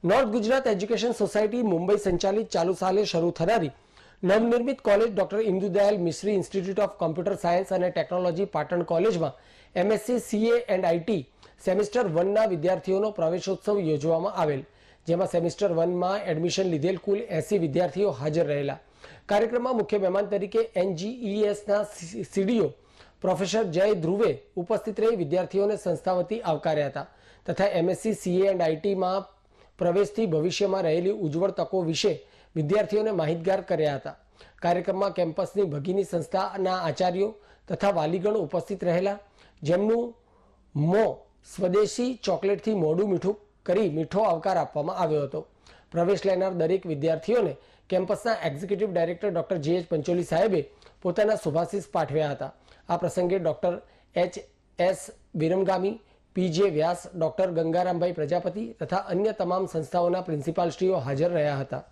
North Gujarat education society Mumbai સંચાલિત ચાલુ સાલે શરૂ થનારી નવનિર્મિત college doctor Indudayal Mishri institute of computer science અને ટેકનોલોજી પાટણ કોલેજમાં MSc CA and IT semester 1ના વિદ્યાર્થીઓનો પ્રવેશોત્સવ યોજવામાં આવેલ, જેમાં સેમિસ્ટર 1માં એડમિશન લીધેલ કુલ 80 વિદ્યાર્થીઓ હાજર રહેલા. કાર્યક્રમમાં મુખ્ય મહેમાન તરીકે એનજીઈએસના સીડીઓ પ્રોફેસર જય ધ્રુવે ઉપસ્થિત રહી વિદ્યાર્થીઓને સંસ્થા વતી આવકાર્યા હતા તથા એમએસસી સીએ એન્ડ આઈટીમાં પ્રવેશથી ભવિષ્યમાં રહેલી ઉજ્જવળ તકો વિશે વિદ્યાર્થીઓને માહિતગાર કર્યા હતા. કાર્યક્રમમાં કેમ્પસની ભગીની સંસ્થાના આચાર્યો તથા વાલીગણ ઉપસ્થિત રહેલા, જેમનું મોં સ્વદેશી ચોકલેટથી મોઢું મીઠું કરી મીઠો આવકાર આપવામાં આવ્યો હતો. પ્રવેશ લેનાર દરેક વિદ્યાર્થીઓને કેમ્પસના એક્ઝિક્યુટિવ ડાયરેક્ટર ડોક્ટર જે પંચોલી સાહેબે પોતાના શુભાશીષ પાઠવ્યા હતા. આ પ્રસંગે ડોક્ટર એચ.એસ. વિરમગામી, પી.જે. વ્યાસ, ડોક્ટર ગંગારામભાઈ પ્રજાપતિ તથા અન્ય તમામ સંસ્થાઓના પ્રિન્સિપાલશ્રીઓ હાજર રહ્યા હતા.